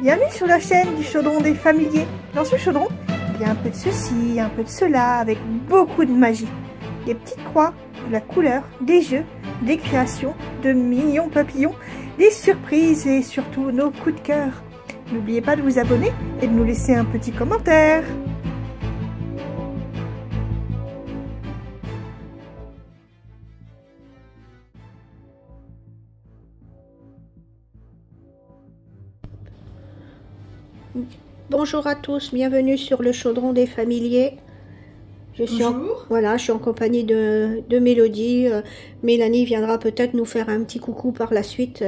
Bienvenue sur la chaîne du chaudron des familiers. Dans ce chaudron, il y a un peu de ceci, un peu de cela, avec beaucoup de magie. Des petites croix, de la couleur, des jeux, des créations, de mignons papillons, des surprises et surtout nos coups de cœur. N'oubliez pas de vous abonner et de nous laisser un petit commentaire. Bonjour à tous, bienvenue sur le chaudron des familiers. Je suis en compagnie de Mélodie. Mélanie viendra peut-être nous faire un petit coucou par la suite.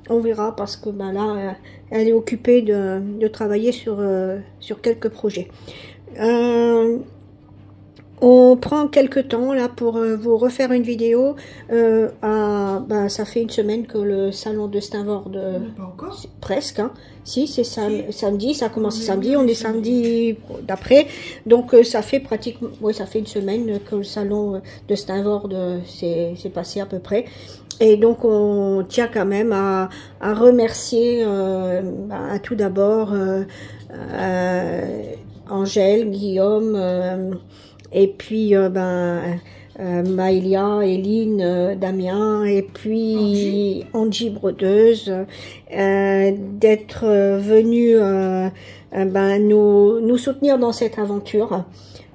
On verra parce que là, elle est occupée de travailler sur quelques projets. On prend quelques temps là pour vous refaire une vidéo. Ça fait une semaine que le salon de Steinvord, presque, hein. Si, c'est samedi, ça a commencé samedi, on est samedi d'après, donc ça fait pratiquement, ça fait une semaine que le salon de Steinvord s'est passé à peu près. Et donc on tient quand même à remercier tout d'abord Angèle, Guillaume, et puis Maëlia, Eline, Damien et puis Angie Brodeuse d'être venus nous soutenir dans cette aventure,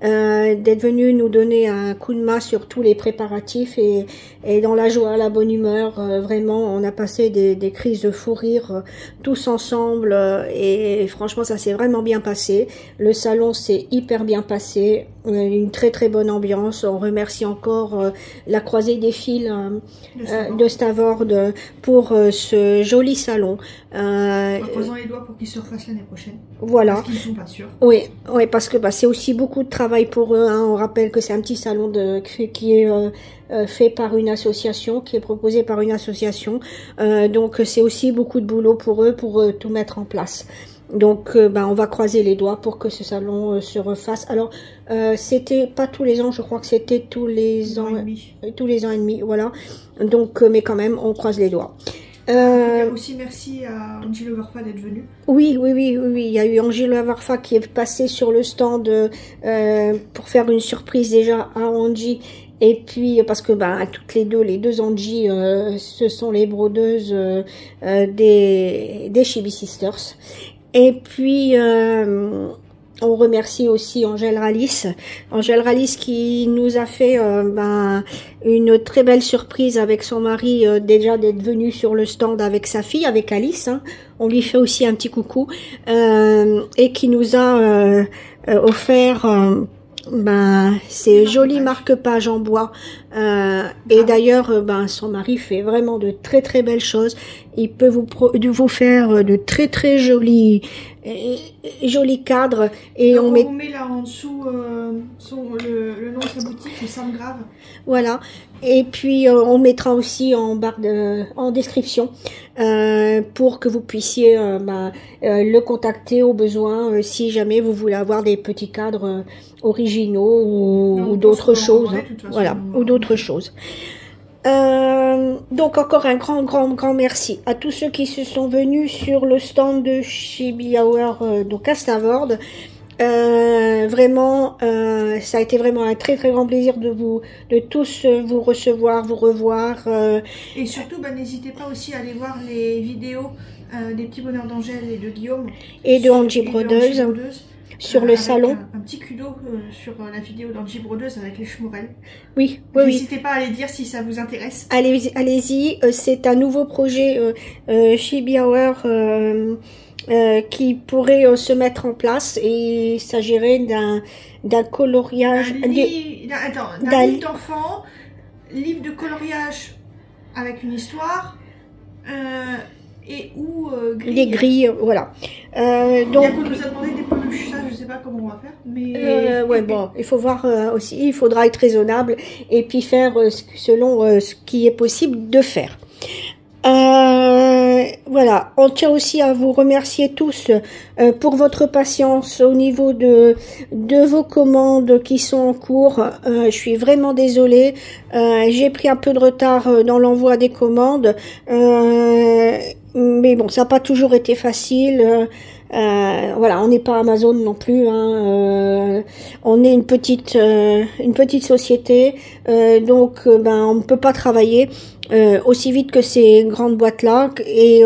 d'être venus nous donner un coup de main sur tous les préparatifs et dans la joie, la bonne humeur. Vraiment, on a passé des crises de fou rire tous ensemble et franchement, ça s'est vraiment bien passé. Le salon s'est hyper bien passé, une très très bonne ambiance. On remercie encore la Croisée des Fils de Steinvord pour ce joli salon. En croisant les doigts pour qu'ils se refassent l'année prochaine. Voilà. Parce qu'ils ne sont pas sûrs. Oui, parce que c'est aussi beaucoup de travail pour eux, hein. On rappelle que c'est un petit salon qui est fait par une association, qui est proposé par une association. Donc c'est aussi beaucoup de boulot pour eux, pour tout mettre en place. Donc on va croiser les doigts pour que ce salon se refasse. Alors c'était pas tous les ans, je crois que c'était tous les ans et demi, voilà. Donc mais quand même on croise les doigts. Aussi merci à Angelo Varfa d'être venu. Oui, il y a eu Angelo Varfa qui est passé sur le stand pour faire une surprise déjà à Angie. Et puis parce que toutes les deux Angie, ce sont les brodeuses des Chibi Sisters. Et puis on remercie aussi Angèle Rallis. Angèle Rallis qui nous a fait une très belle surprise avec son mari, déjà d'être venu sur le stand avec sa fille, avec Alice, hein. On lui fait aussi un petit coucou. Et qui nous a offert ces jolies marque-pages en bois. Et d'ailleurs, son mari fait vraiment de très très belles choses. Il peut vous faire de très très jolis cadres. Et donc on vous met là en dessous le nom de sa boutique, le Sam Grave. Voilà. Et puis on mettra aussi en barre en description pour que vous puissiez le contacter au besoin si jamais vous voulez avoir des petits cadres originaux ou d'autres choses, hein. Voilà, ou d'autres choses. Donc encore un grand merci à tous ceux qui se sont venus sur le stand de Chibi Hour donc à Steinvord. Vraiment, ça a été vraiment un très grand plaisir de tous vous recevoir, vous revoir. Et surtout, n'hésitez pas aussi à aller voir les vidéos des petits bonheurs d'Angèle et de Guillaume. Et de Angie Brodeuse. Sur le salon. Un petit kudo sur la vidéo d'Angie Brodeuse avec les Schmorel. Oui. N'hésitez pas à aller dire si ça vous intéresse. Allez-y, c'est un nouveau projet Chibi Hour qui pourrait se mettre en place et il s'agirait d'un coloriage. D'un livre d'enfant, livre de coloriage avec une histoire. Et grilles. Des grilles, voilà. Donc, il nous a demandé des peluches, ça je sais pas comment on va faire, mais il faut voir aussi, il faudra être raisonnable et puis faire selon ce qui est possible de faire. Voilà, on tient aussi à vous remercier tous pour votre patience au niveau de vos commandes qui sont en cours. Je suis vraiment désolée, j'ai pris un peu de retard dans l'envoi des commandes. mais bon, ça n'a pas toujours été facile. Voilà, on n'est pas Amazon non plus, hein, on est une petite société, donc ben on ne peut pas travailler aussi vite que ces grandes boîtes là, et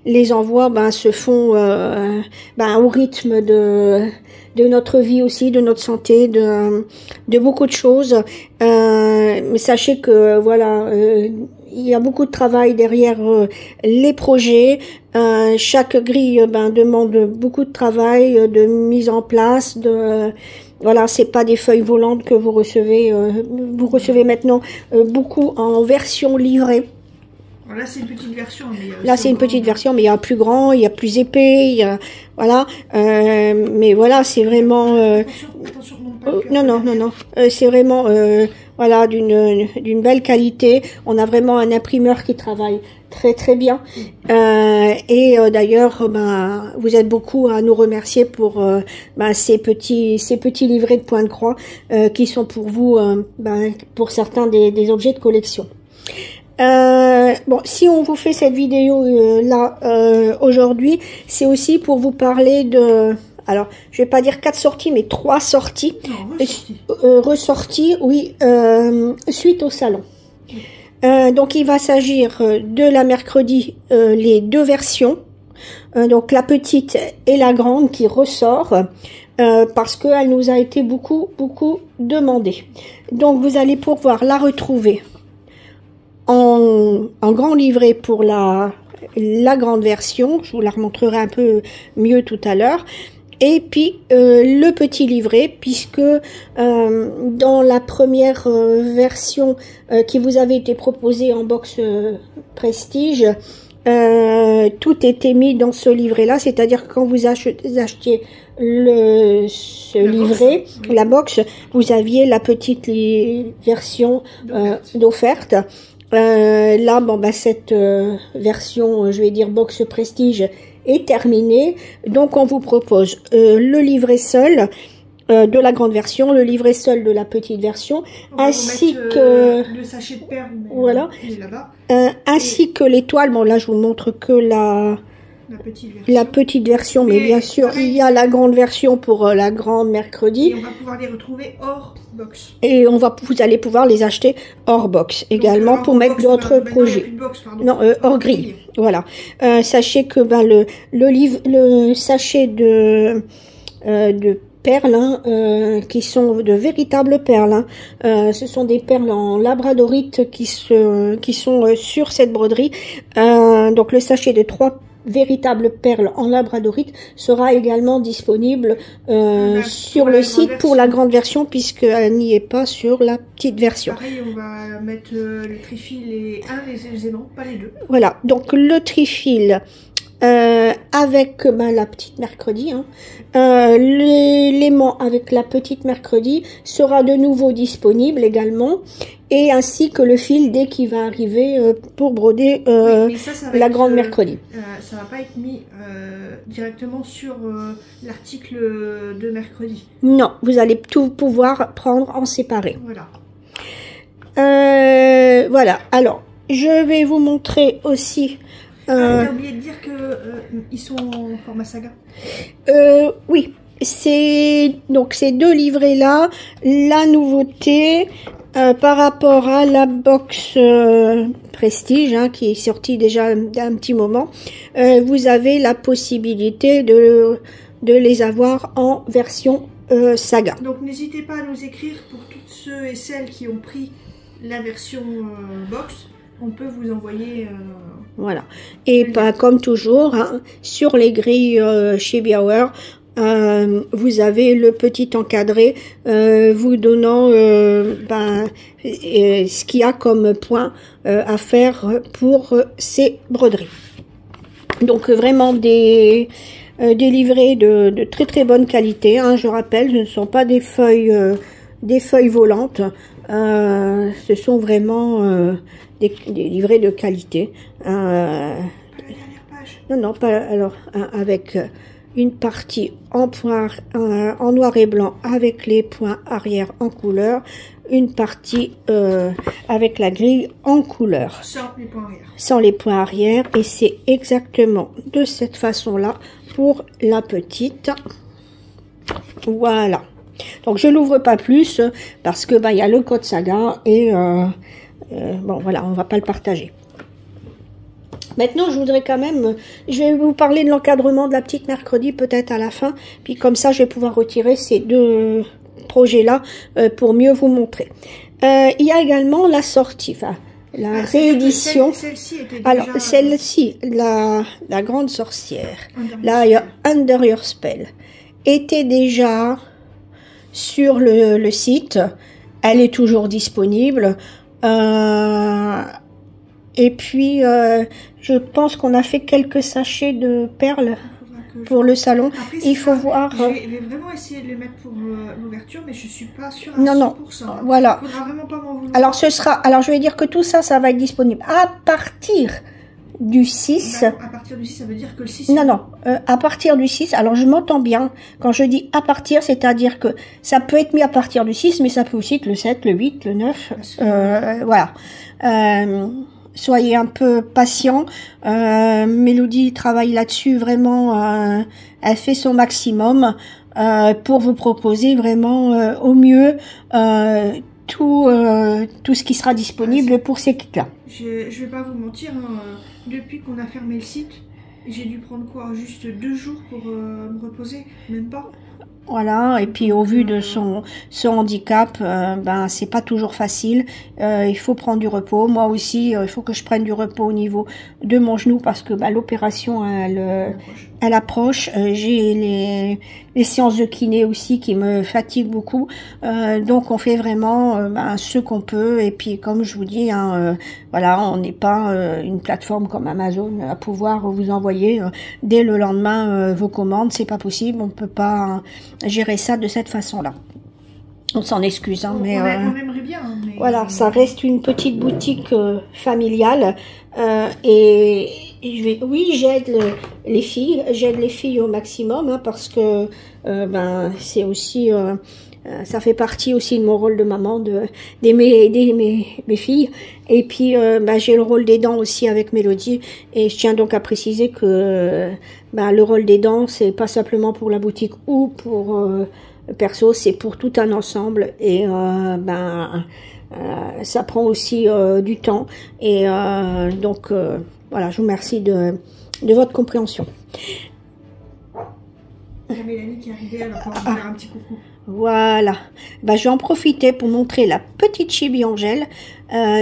les envois ben se font ben au rythme de notre vie aussi, de notre santé, de beaucoup de choses. Mais sachez que voilà, il y a beaucoup de travail derrière les projets. Chaque grille ben, demande beaucoup de travail, de mise en place, voilà, c'est pas des feuilles volantes que vous recevez. Vous recevez maintenant beaucoup en version livrée. Là, c'est une petite version. Là, c'est une petite version, mais il y a plus grand, il y a plus épais, il y a, voilà. Mais voilà, c'est vraiment. Attention, non. C'est vraiment, voilà, d'une belle qualité. On a vraiment un imprimeur qui travaille très très bien. Et d'ailleurs, ben, vous êtes beaucoup à nous remercier pour ben, ces petits livrets de point de croix qui sont pour vous, ben, pour certains des objets de collection. Bon, si on vous fait cette vidéo là aujourd'hui, c'est aussi pour vous parler de, alors je vais pas dire 4 sorties, mais 3 sorties, ressorties, oui, suite au salon. Donc il va s'agir de la mercredi, les 2 versions, donc la petite et la grande qui ressort, parce qu'elle nous a été beaucoup demandée. Donc vous allez pouvoir la retrouver en grand livret pour la grande version, je vous la remontrerai un peu mieux tout à l'heure, et puis le petit livret, puisque dans la première version qui vous avait été proposée en box Prestige, tout était mis dans ce livret là, c'est-à-dire que quand vous achetiez ce livret, la box, vous aviez la petite version d'offerte. Là, bon, bah, cette version, je vais dire box Prestige, est terminée. Donc, on vous propose le livret seul de la grande version, le livret seul de la petite version, ainsi que le sachet de perles. Voilà. Ainsi que l'étoile. Bon, là, je vous montre que la petite version, mais bien sûr, pareil, il y a la grande version pour la grande mercredi. Et on va pouvoir les retrouver hors box. Et vous allez pouvoir les acheter hors box également. Donc, pour mettre d'autres projets. Non, hors grille. Voilà. Sachez que ben, le sachet de perles, hein, qui sont de véritables perles, hein. Ce sont des perles en labradorite qui sont sur cette broderie. Donc le sachet de 3 véritables perles en labradorite sera également disponible sur le site pour la grande version, puisqu'elle n'y est pas sur la petite version. Pareil, on va mettre le trifil et les aimants, pas les deux. Voilà, donc le trifil avec ben, la petite mercredi, hein. L'aimant avec la petite mercredi sera de nouveau disponible également, et ainsi que le fil dès qu'il va arriver pour broder oui, la grande mercredi. Ça va pas être mis directement sur l'article de mercredi. Non, vous allez tout pouvoir prendre en séparé. Voilà. Voilà, alors je vais vous montrer aussi. J'ai oublié de dire que ils sont en format saga. Oui, donc ces 2 livrets là, la nouveauté par rapport à la box Prestige, hein, qui est sortie déjà d'un petit moment, vous avez la possibilité de les avoir en version saga. Donc n'hésitez pas à nous écrire pour toutes ceux et celles qui ont pris la version box. On peut vous envoyer... Voilà. Et pas comme toujours, hein, sur les grilles chez Biauer, vous avez le petit encadré vous donnant ce qu'il y a comme point à faire pour ces broderies. Donc vraiment des livrets de très bonne qualité, hein, je rappelle, ce ne sont pas des feuilles volantes, ce sont vraiment des livrets de qualité. Non, pas alors avec une partie en noir et blanc avec les points arrière en couleur, une partie avec la grille en couleur. Sans les points arrière. Sans les points arrière. Et c'est exactement de cette façon-là pour la petite. Voilà. Donc je l'ouvre pas plus parce que il y a le code saga et bon voilà, on va pas le partager. Maintenant, je voudrais quand même, je vais vous parler de l'encadrement de la petite mercredi peut-être à la fin, puis comme ça je vais pouvoir retirer ces deux projets-là pour mieux vous montrer. Il y a également la sortie, enfin la réédition. Celle-ci était déjà... Alors celle-ci, la grande sorcière, là il y a Under Your Spell, était déjà sur le site, elle est toujours disponible. Et puis, je pense qu'on a fait quelques sachets de perles pour le salon. Après, il faut voir. Je vais vraiment essayer de les mettre pour l'ouverture, mais je suis pas sûre à non, 100%. Non, voilà. Il faudra vraiment pas m'en vouloir. Alors, alors je vais dire que tout ça, ça va être disponible à partir du 6. À partir du 6, ça veut dire que le 6... Non, à partir du 6, alors je m'entends bien. Quand je dis à partir, c'est-à-dire que ça peut être mis à partir du 6, mais ça peut aussi être le 7, le 8, le 9. Voilà. Soyez un peu patient. Mélodie travaille là-dessus vraiment. Elle fait son maximum pour vous proposer vraiment au mieux tout ce qui sera disponible pour ces kits-là. Je vais pas vous mentir, hein, depuis qu'on a fermé le site, j'ai dû prendre quoi, juste 2 jours pour me reposer, même pas. Voilà, et puis au vu de son handicap, c'est pas toujours facile. Il faut prendre du repos. Moi aussi, il faut que je prenne du repos au niveau de mon genou parce que l'opération elle approche. J'ai les séances de kiné aussi qui me fatiguent beaucoup. Donc on fait vraiment ce qu'on peut. Et puis comme je vous dis, voilà, on n'est pas une plateforme comme Amazon à pouvoir vous envoyer dès le lendemain vos commandes. C'est pas possible. On peut pas gérer ça de cette façon-là. On s'en excuse, hein, mais on aimerait bien. Mais... Voilà, ça reste une petite boutique familiale et oui, j'aide les filles au maximum hein, parce que c'est aussi ça fait partie aussi de mon rôle de maman d'aider mes filles et puis j'ai le rôle d'aidant aussi avec Mélodie et je tiens donc à préciser que le rôle d'aidant c'est pas simplement pour la boutique ou pour perso, c'est pour tout un ensemble et ça prend aussi du temps et donc voilà, je vous remercie de votre compréhension. Il y a Mélanie qui est arrivée, elle va pouvoir vous faire un petit coucou. Voilà, je vais en profiter pour montrer la petite Chibi Angèle,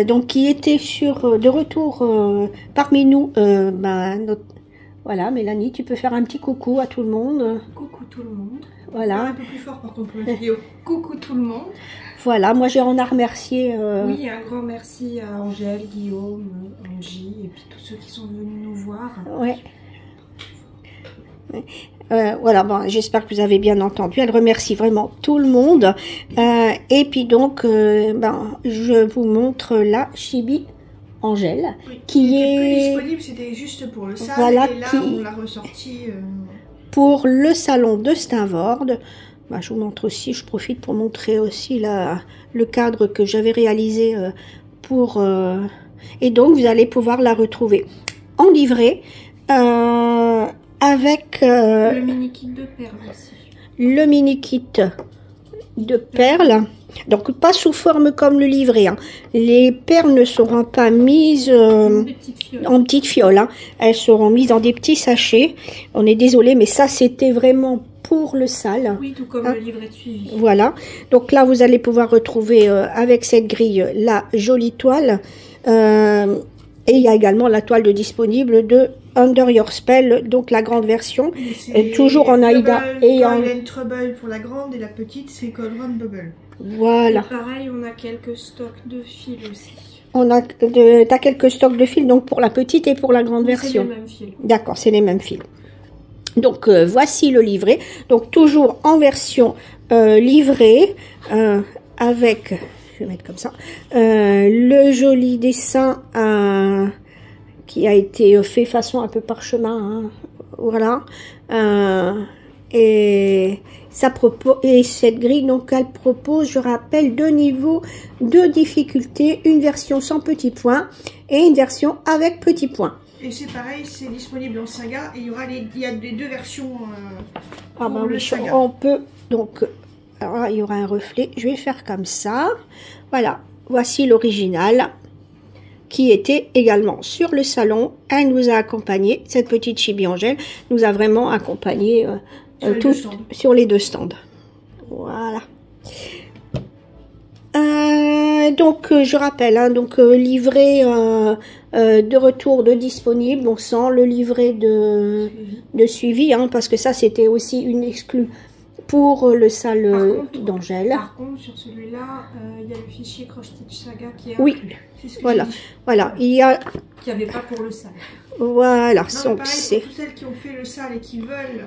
donc qui était de retour parmi nous. Voilà, Mélanie, tu peux faire un petit coucou à tout le monde. Coucou tout le monde. Voilà. Un peu plus fort par contre pour la vidéo. Coucou tout le monde. Voilà, moi j'ai à remercier. Oui, un grand merci à Angèle, Guillaume, Angie et puis tous ceux qui sont venus nous voir. Ouais. Voilà, j'espère que vous avez bien entendu. Elle remercie vraiment tout le monde. Et puis donc, je vous montre la Chibi Angèle, oui, qui est est plus disponible. C'était juste pour le salon. Voilà, et là, on l'a ressorti pour le salon de Steinvord. Je vous montre aussi. Je profite pour montrer aussi le cadre que j'avais réalisé pour. Et donc, vous allez pouvoir la retrouver en livret. Avec le mini kit de perles aussi. Le mini kit de perles. Donc pas sous forme comme le livret. Hein. Les perles ne seront pas mises en petites fioles. Hein. Elles seront mises dans des petits sachets. On est désolé, mais ça c'était vraiment pour le sale. Oui, tout comme le livret de suivi. Voilà. Donc là, vous allez pouvoir retrouver avec cette grille la jolie toile. Et il y a également la toile disponible de Under Your Spell, donc la grande version, toujours en Aïda et en Trouble pour la grande et la petite c'est Cold Run Bubble. Voilà. Et pareil, on a quelques stocks de fils aussi. T'as quelques stocks de fils donc pour la petite et pour la grande version. C'est les mêmes fils. D'accord, c'est les mêmes fils. Donc voici le livret, donc toujours en version livrée avec. Je vais mettre comme ça. Le joli dessin qui a été fait façon un peu parchemin. Hein, voilà. Et cette grille, donc, elle propose, je rappelle, 2 niveaux de difficulté, une version sans petits points et une version avec petits points. Et c'est pareil, c'est disponible en saga et il y a les 2 versions Ah bah pour le oui, saga. on peut, donc, alors là, il y aura un reflet, je vais faire comme ça. Voilà, voici l'original qui était également sur le salon. Elle nous a accompagné, cette petite Chibi Angèle nous a vraiment accompagné sur les 2 stands. Voilà. Donc, je rappelle, hein, donc livret de retour de disponible, donc sans le livret de suivi, hein, parce que ça, c'était aussi une exclue pour le salle d'Angèle. Par contre, sur celui-là, il y a le fichier Cross Stitch Saga qui est oui, voilà, voilà, il y a... Qu'il n'y avait pas pour le sale. Voilà, non, donc c'est... Pour toutes celles qui ont fait le sale et qui veulent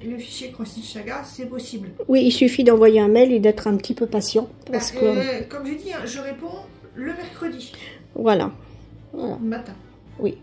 le fichier Cross Stitch Saga, c'est possible. Oui, il suffit d'envoyer un mail et d'être un petit peu patient. Parce que... Comme j'ai dit, hein, je réponds le mercredi. Voilà. Voilà. Le matin. Oui.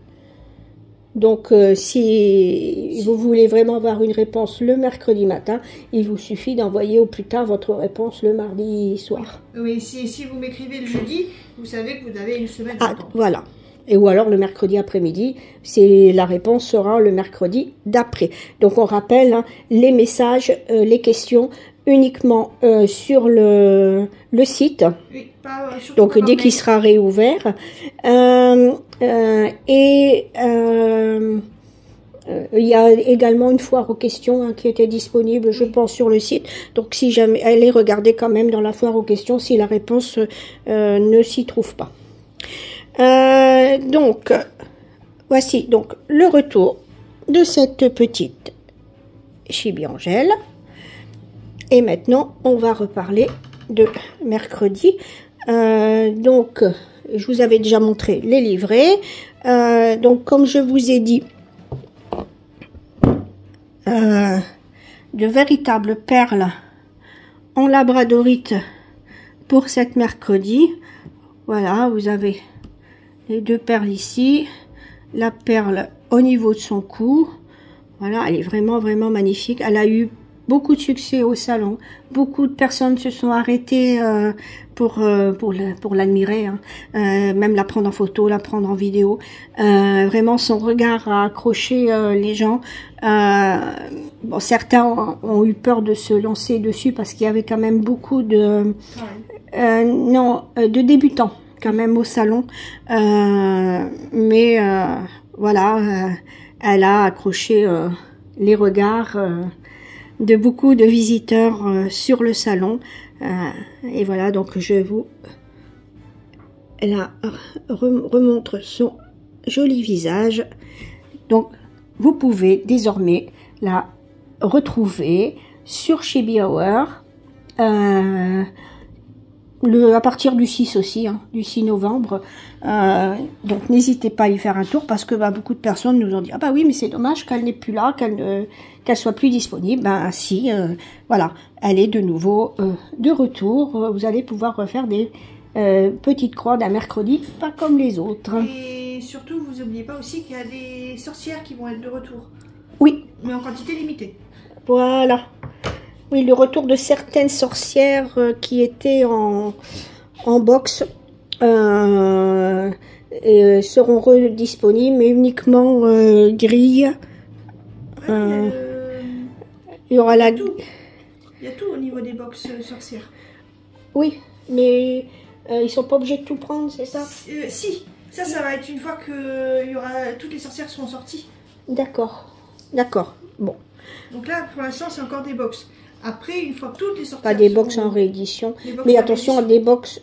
Donc, si vous voulez vraiment avoir une réponse le mercredi matin, il vous suffit d'envoyer au plus tard votre réponse le mardi soir. Oui, si vous m'écrivez le jeudi, vous savez que vous avez une semaine d'attente. Voilà. Et ou alors le mercredi après-midi, la réponse sera le mercredi d'après. Donc, on rappelle, hein, les messages, les questions uniquement sur le site. Oui, donc dès qu'il sera réouvert. Il y a également une foire aux questions, hein, qui était disponible, je pense, sur le site. Donc si jamais, allez regarder quand même dans la foire aux questions si la réponse ne s'y trouve pas. Donc voici donc le retour de cette petite Chibi Angèle. Et maintenant, on va reparler de mercredi. Donc, je vous avais déjà montré les livrets. Donc, comme je vous ai dit, de véritables perles en labradorite pour cette mercredi. Voilà, vous avez les 2 perles ici. La perle au niveau de son cou. Voilà, elle est vraiment, vraiment magnifique. Elle a eu beaucoup de succès au salon. Beaucoup de personnes se sont arrêtées pour l'admirer, hein. Même la prendre en photo, la prendre en vidéo. Vraiment, son regard a accroché les gens. Bon, certains ont eu peur de se lancer dessus parce qu'il y avait quand même beaucoup de débutants quand même au salon. Mais voilà, elle a accroché les regards de beaucoup de visiteurs sur le salon. Et voilà, donc je vous remontre son joli visage. Donc vous pouvez désormais la retrouver sur Chibi Hour à partir du 6 aussi, hein, du 6 novembre. Donc n'hésitez pas à y faire un tour parce que beaucoup de personnes nous ont dit « Ah bah oui, mais c'est dommage qu'elle n'est plus là, qu'elle soit plus disponible. » Ben si, voilà, elle est de nouveau de retour. Vous allez pouvoir refaire des petites croix d'un mercredi, pas comme les autres. Et surtout, vous n'oubliez pas aussi qu'il y a des sorcières qui vont être de retour. Oui. Mais en quantité limitée. Voilà. Oui, le retour de certaines sorcières qui étaient en box seront redisponibles, mais uniquement grille. Il y aura la... Il y a tout au niveau des box sorcières. Oui, mais ils sont pas obligés de tout prendre, c'est ça? Si, ça va être une fois que toutes les sorcières seront sorties. D'accord, d'accord, bon. Donc là, pour l'instant, c'est encore des box. Après, une fois que toutes les sorcières pas des box en réédition, mais attention à des box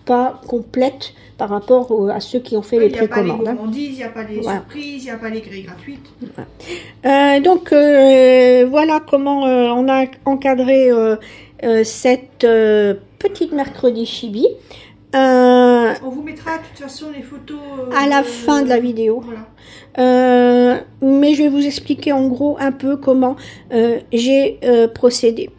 pas complètes par rapport à ceux qui ont fait les précommandes. Il n'y a pas les gourmandises, il n'y a pas les surprises, il n'y a pas les grilles gratuites. Donc voilà comment on a encadré cette petite mercredi Chibi. On vous mettra de toute façon les photos à la fin de la vidéo. Voilà. Mais je vais vous expliquer en gros un peu comment j'ai procédé.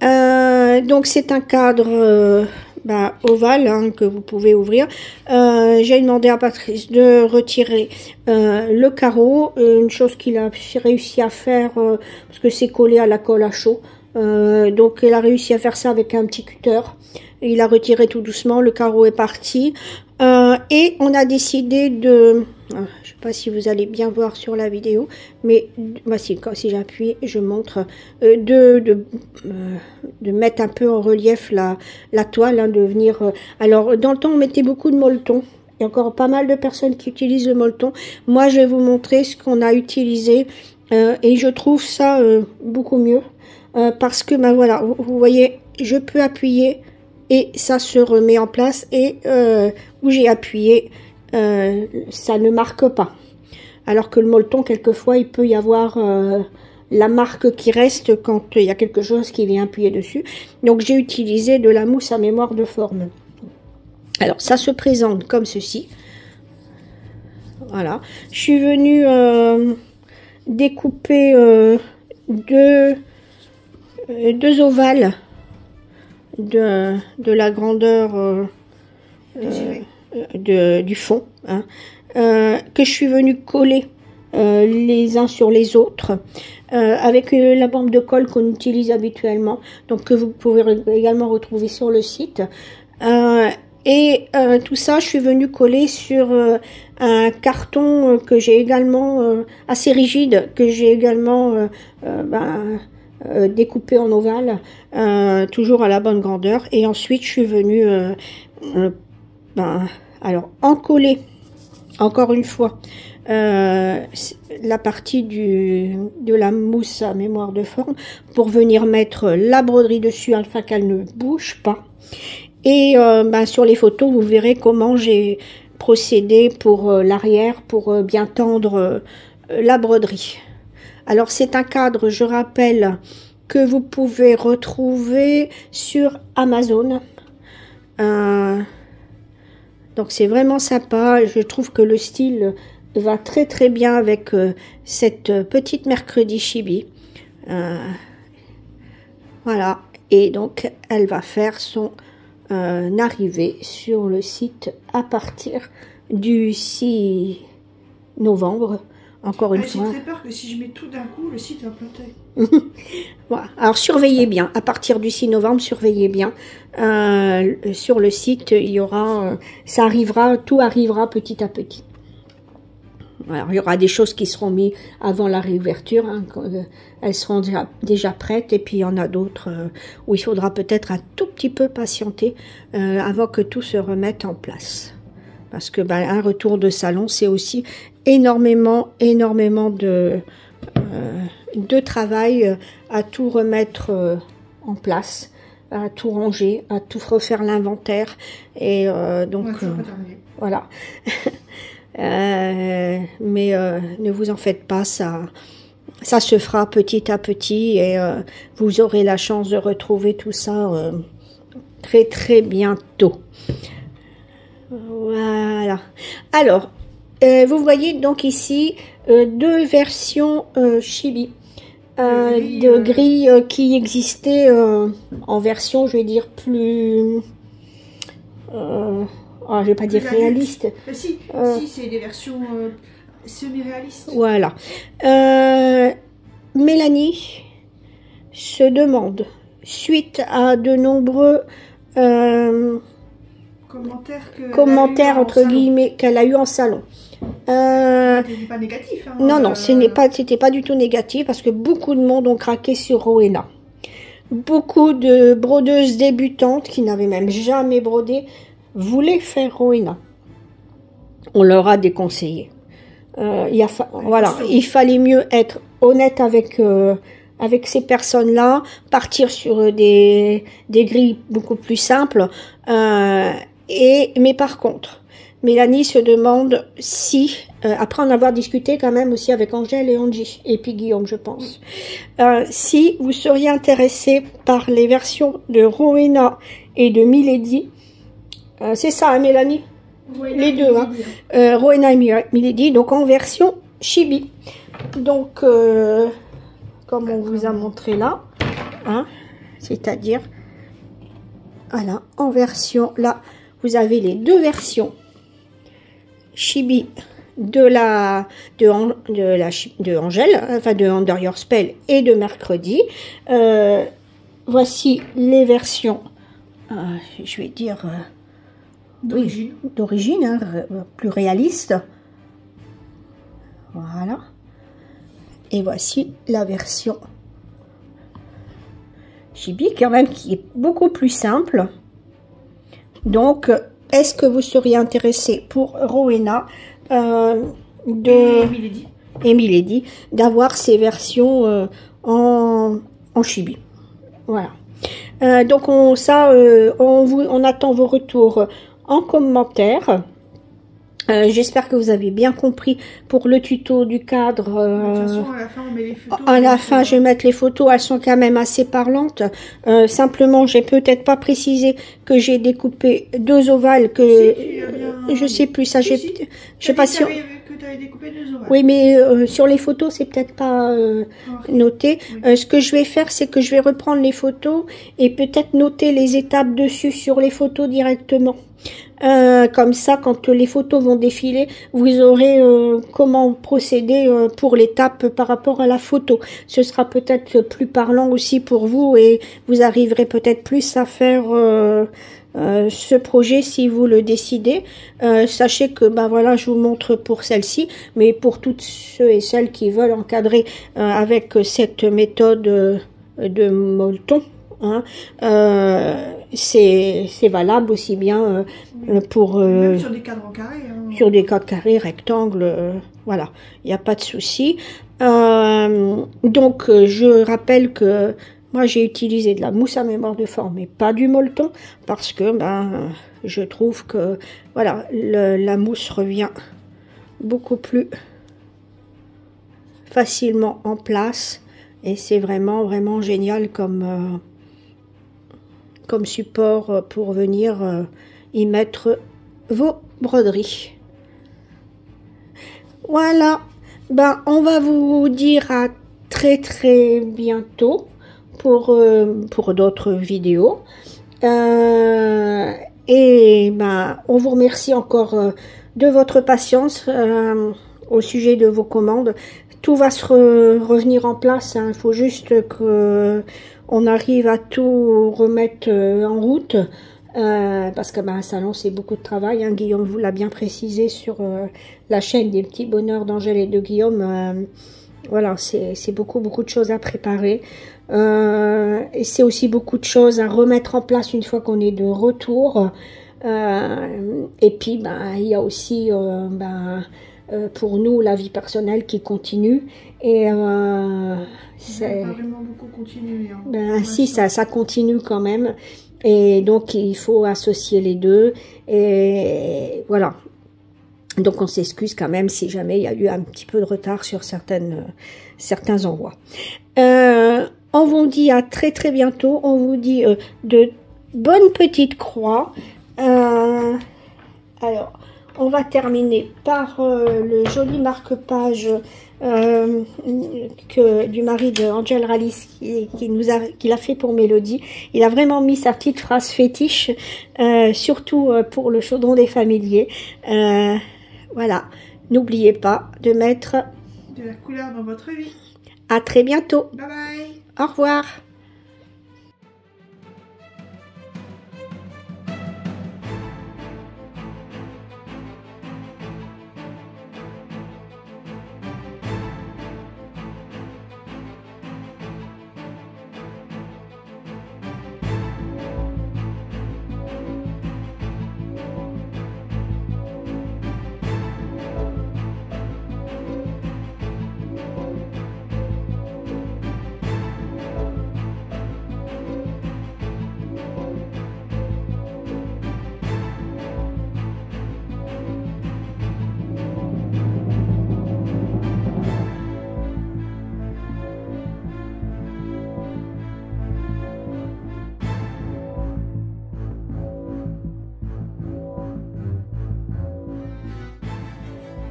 Donc c'est un cadre ovale hein, que vous pouvez ouvrir. J'ai demandé à Patrice de retirer le carreau, une chose qu'il a réussi à faire parce que c'est collé à la colle à chaud. Donc il a réussi à faire ça avec un petit cutter. Il a retiré tout doucement, le carreau est parti. Et on a décidé de... je ne sais pas si vous allez bien voir sur la vidéo, mais voici, si j'appuie, je montre, de mettre un peu en relief la toile, hein, de venir... alors, dans le temps, on mettait beaucoup de molleton. Il y a encore pas mal de personnes qui utilisent le molleton. Moi, je vais vous montrer ce qu'on a utilisé et je trouve ça beaucoup mieux. Parce que, voilà, vous voyez, je peux appuyer et ça se remet en place et où j'ai appuyé, ça ne marque pas. Alors que le molleton, quelquefois, il peut y avoir la marque qui reste quand il y a quelque chose qui vient appuyer dessus. Donc, j'ai utilisé de la mousse à mémoire de forme. Alors, ça se présente comme ceci. Voilà. Je suis venue découper deux ovales de la grandeur du fond, hein, que je suis venue coller les uns sur les autres avec la bande de colle qu'on utilise habituellement, donc que vous pouvez également retrouver sur le site. Tout ça, je suis venue coller sur un carton que j'ai également assez rigide, que j'ai également découpé en ovale, toujours à la bonne grandeur. Et ensuite, je suis venue alors encoller encore une fois la partie de la mousse à mémoire de forme pour venir mettre la broderie dessus afin qu'elle ne bouge pas. Et sur les photos, vous verrez comment j'ai procédé pour l'arrière, pour bien tendre la broderie. Alors, c'est un cadre, je rappelle, que vous pouvez retrouver sur Amazon. Donc, c'est vraiment sympa. Je trouve que le style va très très bien avec cette petite mercredi chibi. Voilà. Et donc, elle va faire son arrivée sur le site à partir du 6 novembre. Encore une fois. J'ai très peur que si je mets tout d'un coup, le site va planter. Voilà. Alors surveillez bien, à partir du 6 novembre, surveillez bien. Sur le site, il y aura, ça arrivera, tout arrivera petit à petit. Alors, il y aura des choses qui seront mises avant la réouverture, hein, elles seront déjà prêtes, et puis il y en a d'autres où il faudra peut-être un tout petit peu patienter avant que tout se remette en place. Parce que un retour de salon, c'est aussi énormément de travail à tout remettre en place, à tout ranger, à tout refaire l'inventaire. Et donc, voilà. Mais ne vous en faites pas, ça se fera petit à petit et vous aurez la chance de retrouver tout ça très très bientôt. Voilà. Alors, vous voyez donc ici deux versions chibi de gris qui existaient en version, je vais dire, plus... je vais pas dire réaliste. Si, c'est des versions semi-réalistes. Voilà. Mélanie se demande, suite à de nombreux commentaires entre guillemets qu'elle a eu en salon. C'était pas négatif. Hein, non, c'était pas du tout négatif parce que beaucoup de monde ont craqué sur Rowena. Beaucoup de brodeuses débutantes qui n'avaient même jamais brodé voulaient faire Rowena. On leur a déconseillé. Voilà, il fallait mieux être honnête avec ces personnes-là, partir sur des grilles beaucoup plus simples. Mais par contre, Mélanie se demande si, après en avoir discuté quand même aussi avec Angèle et Angie, et puis Guillaume, je pense, si vous seriez intéressé par les versions de Rowena et de Milady, c'est ça, hein, Mélanie? Les deux, hein. Rowena et Milady, donc en version chibi. Donc, comme on vous a montré là, hein, c'est-à-dire, Voilà, en version, là, vous avez les deux versions chibi de Angèle, enfin de Under Your Spell et de mercredi. Voici les versions, je vais dire, d'origine, hein, plus réaliste. Voilà. Et voici la version chibi, quand même, qui est beaucoup plus simple. Donc, est-ce que vous seriez intéressé pour Rowena et Milady d'avoir ces versions en chibi? Voilà. Donc, on attend vos retours en commentaire. J'espère que vous avez bien compris pour le tuto du cadre. De toute façon, à la fin, on met les photos. À la fin, je vais mettre les photos. Elles sont quand même assez parlantes. Simplement, j'ai peut-être pas précisé que j'ai découpé deux ovales. Je sais plus ça. Je sais pas si. Oui, mais sur les photos, c'est peut-être pas noté. Oui. Ce que je vais faire, c'est que je vais reprendre les photos et peut-être noter les étapes dessus sur les photos directement. Comme ça, quand les photos vont défiler, vous aurez comment procéder pour l'étape par rapport à la photo. Ce sera peut-être plus parlant aussi pour vous et vous arriverez peut-être plus à faire ce projet si vous le décidez. Sachez que voilà, je vous montre pour celle-ci, mais pour toutes ceux et celles qui veulent encadrer avec cette méthode de molleton, hein, c'est valable aussi bien pour même sur des cadres en carré, hein. Sur des cadres carrés, rectangles, voilà, il n'y a pas de souci. Donc je rappelle que moi j'ai utilisé de la mousse à mémoire de forme et pas du molleton parce que je trouve que voilà, la mousse revient beaucoup plus facilement en place et c'est vraiment génial comme support pour venir y mettre vos broderies. Voilà, on va vous dire à très bientôt pour d'autres vidéos. Et on vous remercie encore de votre patience au sujet de vos commandes. Tout va se revenir en place, hein. Il faut juste que on arrive à tout remettre en route, parce que un salon c'est beaucoup de travail, hein. Guillaume vous l'a bien précisé sur la chaîne des petits bonheurs d'Angèle et de Guillaume. Voilà, c'est beaucoup de choses à préparer, et c'est aussi beaucoup de choses à remettre en place une fois qu'on est de retour. Et puis il y a aussi pour nous la vie personnelle qui continue et c'est pas vraiment beaucoup continué, hein. Si ça continue quand même et donc il faut associer les deux et voilà, donc on s'excuse quand même si jamais il y a eu un petit peu de retard sur certains envois. On vous dit à très bientôt, on vous dit de bonnes petites croix. Alors on va terminer par le joli marque-page du mari de Angel Rallis qui l'a fait pour Mélodie. Il a vraiment mis sa petite phrase fétiche, surtout pour le chaudron des familiers. Voilà, n'oubliez pas de mettre de la couleur dans votre vie. À très bientôt. Bye bye. Au revoir.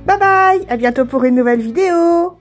Bye bye, à bientôt pour une nouvelle vidéo.